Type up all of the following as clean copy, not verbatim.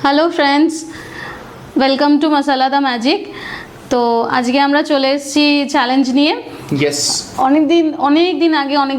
Hello friends, welcome to মাসালা the magic. তো আজকে আমরা চলে এসেছি চ্যালেঞ্জ নিয়ে। ইয়েস, অনেক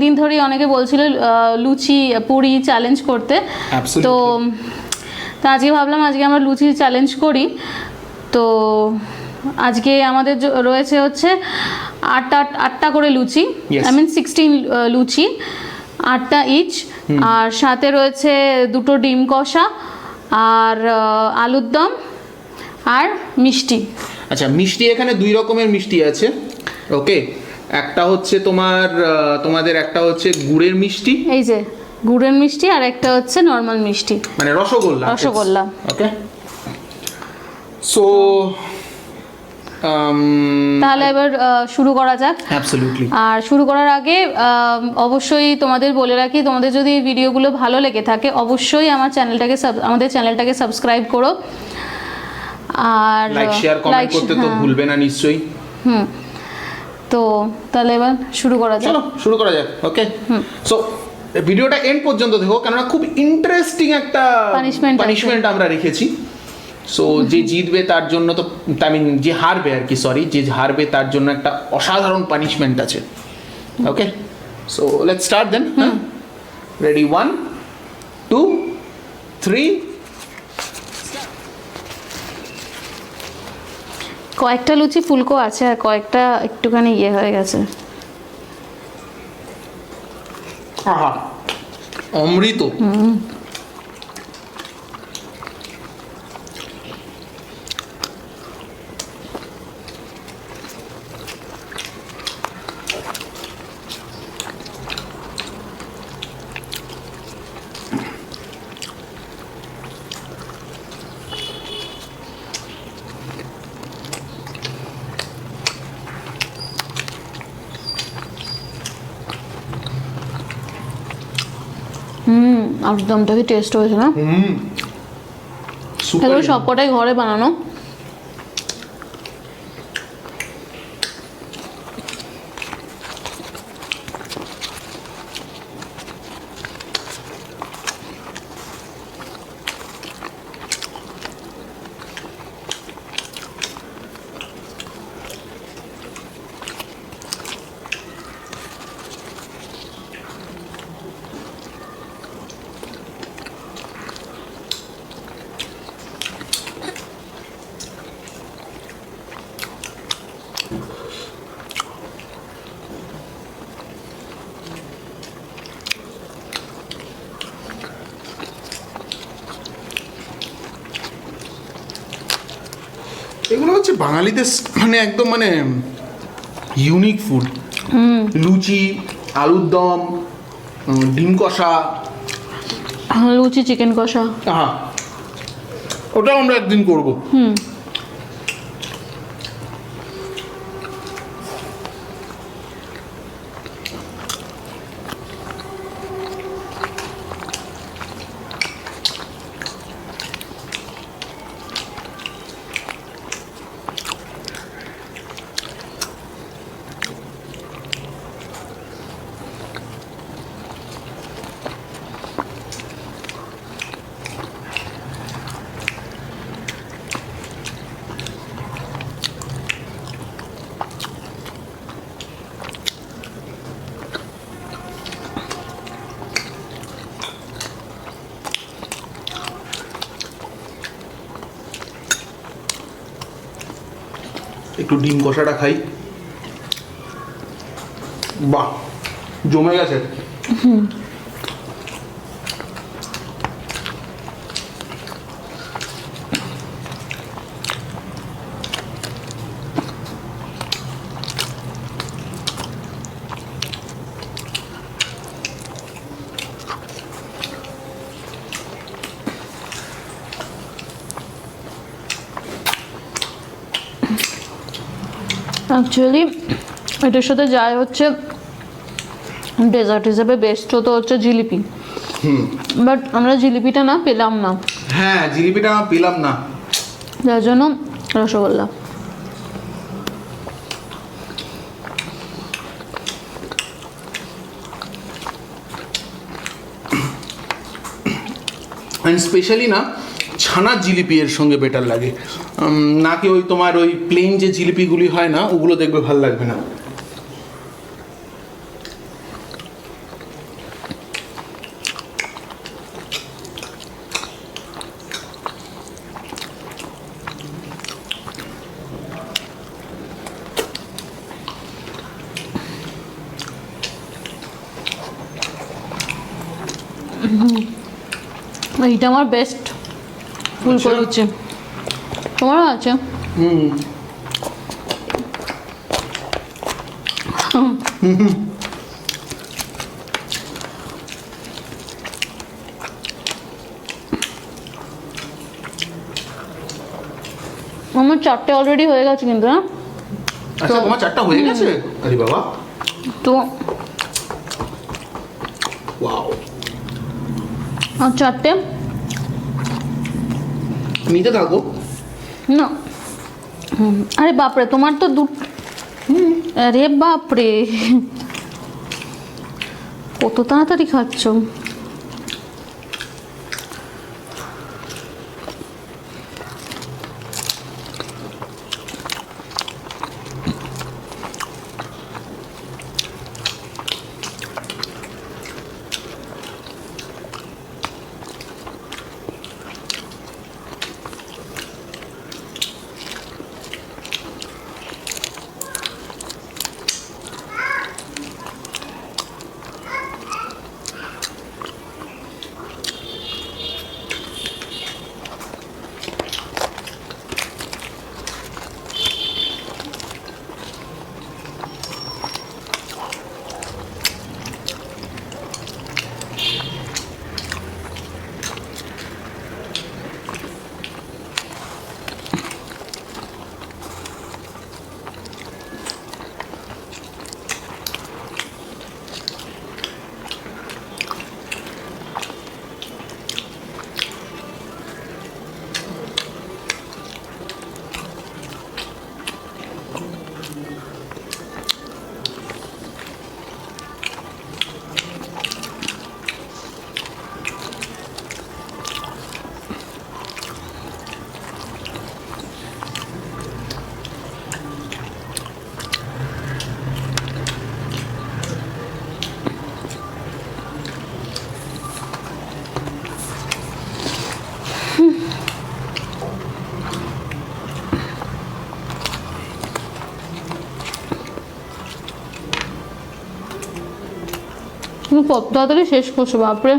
দিন ধরেই অনেকে বলছিল লুচি পুরি চ্যালেঞ্জ করতে। তো আজকে ভাবলাম আজকে আমরা লুচি চ্যালেঞ্জ করি। তো আজকে আমাদের রয়েছে হচ্ছে আটটা করে লুচি, আই মিন 16 লুচি, 8টা ইচ। আর সাথে রয়েছে 2টো ডিম কষা আর আলুর দম আর মিষ্টি। আচ্ছা, মিষ্টি এখানে দুই রকমের মিষ্টি আছে। ওকে, একটা হচ্ছে তোমাদের একটা হচ্ছে গুড়ের মিষ্টি, এই যে গুড়ের মিষ্টি, আর একটা হচ্ছে নর্মাল মিষ্টি, মানে রসগোল্লা। ওকে, সো তাহলে এবার শুরু করা যাক। অ্যাবসলিউটলি। আর শুরু করার আগে অবশ্যই তোমাদের বলে রাখি, তোমাদের যদি এই ভিডিওগুলো ভালো লেগে থাকে অবশ্যই আমাদের চ্যানেলটাকে সাবস্ক্রাইব করো আর লাইক শেয়ার কমেন্ট করতে তো ভুলবে না নিশ্চয়ই। তো তাহলে এবার শুরু করা যাক। চলো শুরু করা যাক। ওকে, সো ভিডিওটা এন্ড পর্যন্ত দেখো, কেননা খুব ইন্টারেস্টিং একটা পানিশমেন্ট আমরা রেখেছি। সো যে জিতবে তার জন্য তো, আই মিন যে হারবে আর কি, সরি, যে হারবে তার জন্য একটা অসাধারণ পানিশমেন্ট আছে। Okay, so let's start then. Ready, 1 2 3। কয়েকটা লুচি ফুলকো আছে আর কয়েকটা একটুখানি ইয়ে হয়ে গেছে। আহা, অমৃত। আলুর দমটা কি টেস্ট হয়েছে না? এগুলো সবকটাই ঘরে বানানো। এগুলো হচ্ছে বাঙালিদের মানে একদম মানে ইউনিক ফুড। লুচি, আলুর দম, ডিম কষা, লুচি চিকেন কষা। হ্যাঁ, ওটাও আমরা একদিন করবো। একটু ডিম কষাটা খাই। বাহ, জমে গেছে। অ্যাকচুয়ালি এটার সাথে যায় হচ্ছে ডেজার্ট হিসেবে বেস্ট তো হচ্ছে জিলিপি। বাট আমরা জিলিপিটা পেলাম না। হ্যাঁ, জিলিপিটা পেলাম না, যার জন্য রসগোল্লা। অ্যান্ড স্পেশালি না ছানার জিলিপি এর সঙ্গে বেটার লাগে, নাকি ওই তোমার ওই প্লেন যে জিলিপিগুলি হয় না ওগুলো দেখবে ভালো লাগবে না। এইটা আমার বেস্ট ফুলকো লুচি, তোমারও আছে? আমার 4টে অলরেডি হয়ে গেছে কিন্তু, হ্যাঁ। আচ্ছা তোমার 4টা হয়ে গেছে? আরে বাবা, তো ওয়াও, আর 4টে নিতে থাকো না। আরে বাপরে, তোমার তো আরে বাপরে, কত তাড়াতাড়ি খাচ্ছ। তুমি কত তাড়াতাড়ি শেষ করছো, বাপরে।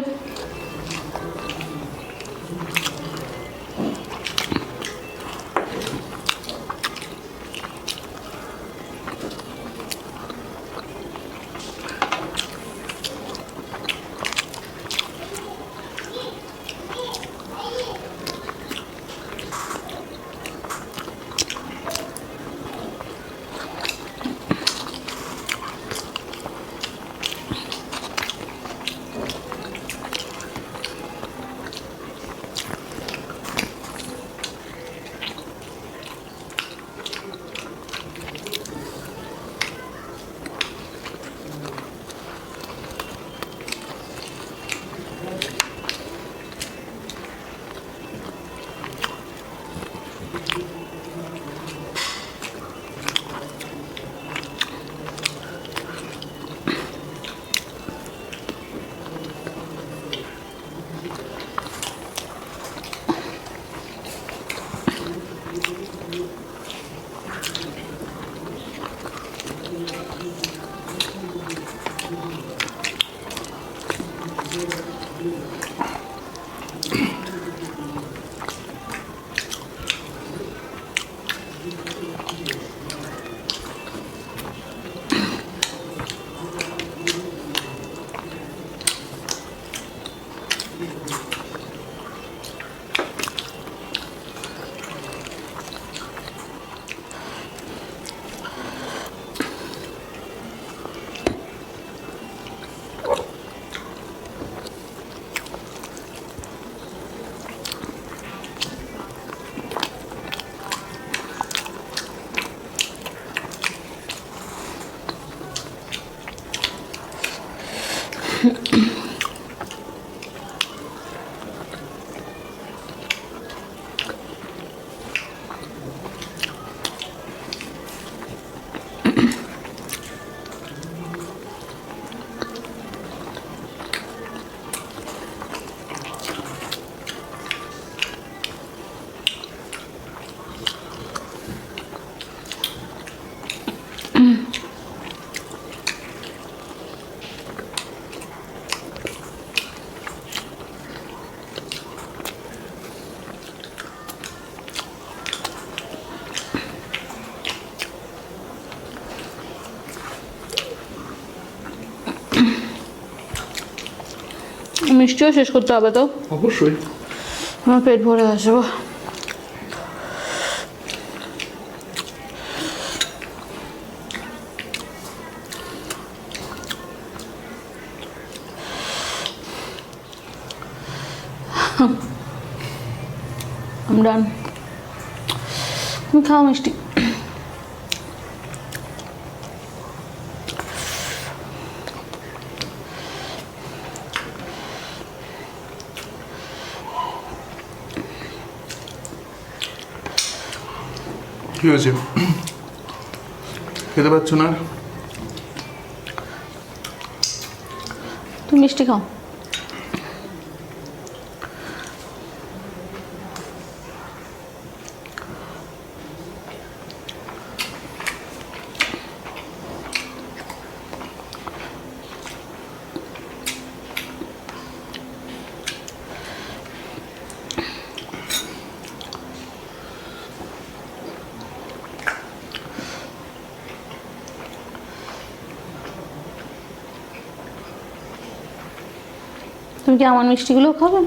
মিষ্টিও শেষ করতে হবে তো। অবশ্যই। আমার পেট ভরে আসবো। I'm done. তুমি খাও মিষ্টি। কি হয়েছে, খেতে পারছো না? তুমি মিষ্টি খাও। তুমি কি আমার মিষ্টিগুলো খাবে?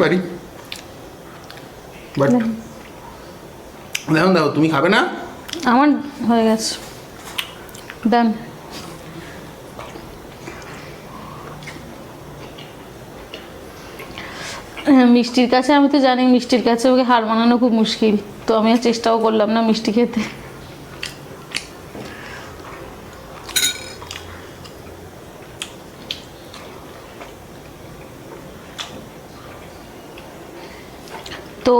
পারি, বাট দেখো দেখো, তুমি খাবে না? আমার হয়ে গেছে, ডান। মিষ্টির কাছে আমি তো জানি, মিষ্টির কাছে ওকে হার মানানো খুব মুশকিল, তো আমি আর চেষ্টাও করলাম না মিষ্টি খেতে। তো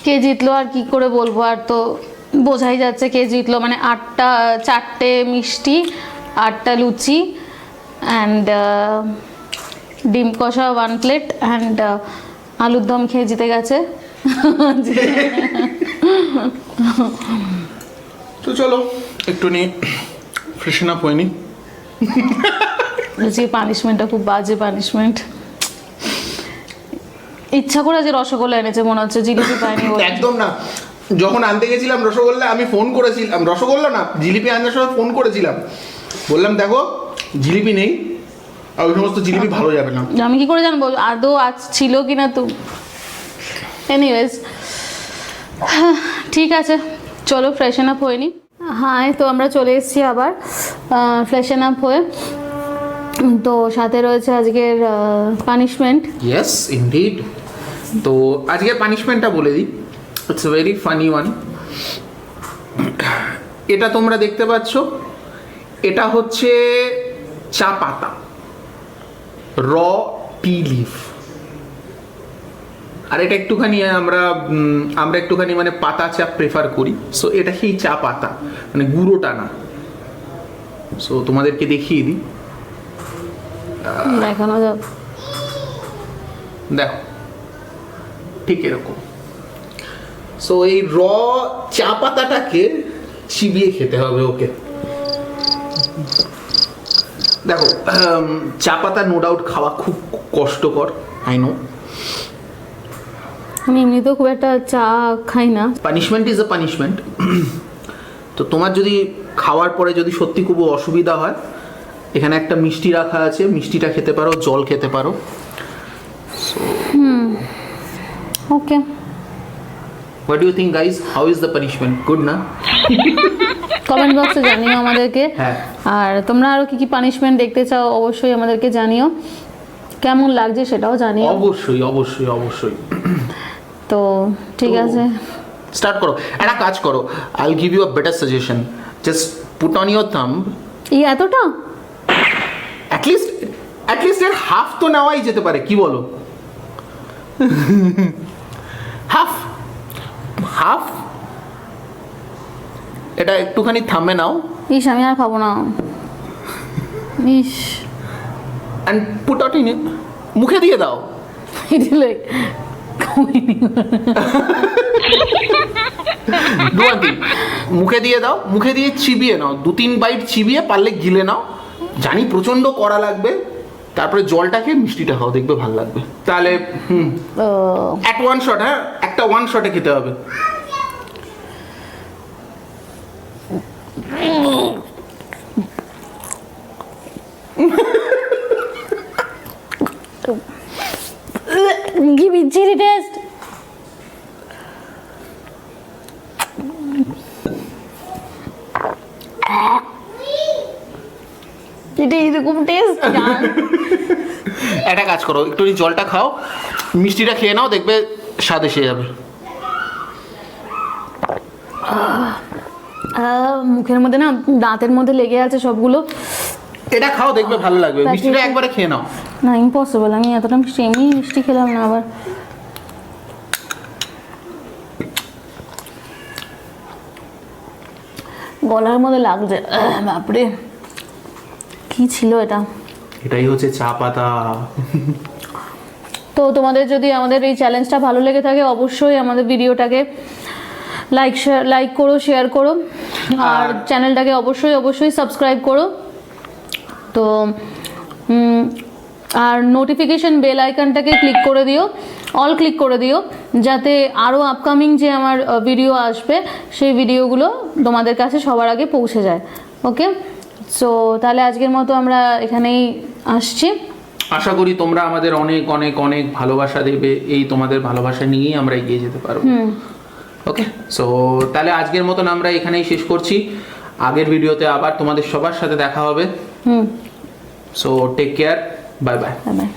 কে জিতলো আর কি করে বলবো, আর তো বোঝাই যাচ্ছে কে জিতলো। মানে 4টে মিষ্টি, 8টা লুচি অ্যান্ড ডিম কষা 1 প্লেট অ্যান্ড আলুর দম খেয়ে জিতে গেছে। তো চলো একটু নিয়ে ফ্রেশন আপ হয়নি। লুচি পানিশমেন্টটা খুব বাজে পানিশমেন্ট। ইচ্ছা করে যে রসগোল্লা এনেছে মনে হচ্ছে, জিলিপি পাইনি বলে। একদম না, যখন আনতে গেছিলাম রসগোল্লা আমি ফোন করেছিলাম, রসগোল্লা না জিলিপি আনার সময় ফোন করেছিলাম, বললাম দেখো জিলিপি নেই, আর ওই সমস্ত জিলিপি ভালো যাবে না। আমি কি করে জানবো আদৌ আজ ছিল কিনা। তো এনিওয়েজ ঠিক আছে, চলো ফ্রেশন আপ হয়নি। হ্যাঁ, তো আমরা চলে এসেছি আবার ফ্রেশন আপ হয়ে। তো সাথে রয়েছে আজকের পানিশমেন্ট। Yes indeed. তো আজকের পানিশমেন্টটা বলে দিই, it's a very funny one. এটা তোমরা দেখতে পাচ্ছ, এটা হচ্ছে চা পাতা, র টি লিফ। আর এটা একটুখানি আমরা একটুখানি মানে পাতা চা প্রেফার করি, সো এটা সেই চা পাতা, মানে গুঁড়োটা না। সো তোমাদেরকে দেখিয়ে দিই, দেখানো যাক। দেখো ঠিক এরকম। সো এই র চা পাতাটাকে চিবিয়ে খেতে হবে ওকে। দেখো চা পাতা নো ডাউট খাওয়া খুব কষ্টকর, আই নো। আমি এমনিতেও খুব একটা চা খাই না। Punishment is a punishment. তো তোমার যদি খাওয়ার পরে যদি সত্যি খুব অসুবিধা হয়, এখানে একটা মিষ্টি রাখা আছে, মিষ্টিটা খেতে পারো, জল খেতে পারো। Okay, what do you think guys, how is the punishment? Good না? কমেন্ট বক্সে জানিও আমাদেরকে। হ্যাঁ। আর তোমরা আরো কি কি পানিশমেন্ট দেখতে চাও অবশ্যই আমাদেরকে জানিও, কেমন লাগছে সেটাও জানিও। অবশ্যই অবশ্যই অবশ্যই। তো ঠিক আছে, স্টার্ট করো। একটা কাজ করো, I will give you a better suggestion, just put on your thumb. এই এতটা অ্যাটলিস্ট এর হাফ তো নেওয়াই যেতে পারে, কি বলো? হাফ হাফ এটা একটুখানি থামে নাও। ইস, আমি আর খাবো না। ইস, অ্যান্ড পুট আউট ইন, মুখে দিয়ে দাও। মুখে দিয়ে দাও, মুখে দিয়ে চিবিয়ে নাও, 2-3 বাইট চিবিয়ে পারলে গিলে নাও। জানি প্রচন্ড কড়া লাগবে, তারপরে জলটাকে মিষ্টিটা খাও, দেখবে ভালো লাগবে। তাহলে অ্যাট ওয়ান শট, হ্যাঁ একটা ওয়ান শটে খেতে হবে। একটা কাজ করো, একটু জলটা খাও, মিষ্টিটা খেয়ে নাও, দেখবে স্বাদ এসে যাবে। মুখের মধ্যে না, দাঁতের মধ্যে লেগে আছে সবগুলো। এটা খাও, দেখবে ভালো লাগবে। মিষ্টিটা একবারে খেয়ে নাও। না, ইম্পসিবল, আমি এতটা মিষ্টি এমনি মিষ্টি খেলাম না আবার। গলার মধ্যে লাগছে, বাপরে কি ছিল এটা। এটাই হচ্ছে চা পাতা। তো তোমাদের যদি আমাদের এই চ্যালেঞ্জটা ভালো লেগে থাকে, অবশ্যই আমাদের ভিডিওটাকে লাইক করো, শেয়ার করো, আর চ্যানেলটাকে অবশ্যই সাবস্ক্রাইব করো। তো আর নোটিফিকেশন বেল আইকনটাকে ক্লিক করে দিও, অল ক্লিক করে দিও, যাতে আরও আপকামিং যে আমার ভিডিও আসবে সেই ভিডিওগুলো তোমাদের কাছে সবার আগে পৌঁছে যায়। ওকে, সো তাহলে আজকের মতো আমরা এখানেই আসছি। আশা করি তোমরা আমাদের অনেক অনেক অনেক ভালোবাসা দেবে, এই তোমাদের ভালোবাসা নিয়েই আমরা এগিয়ে যেতে পারবো। ওকে, সো তাহলে আজকের মতন আমরা এখানেই শেষ করছি। আগের ভিডিওতে আবার তোমাদের সবার সাথে দেখা হবে। So take care, bye bye. Bye by.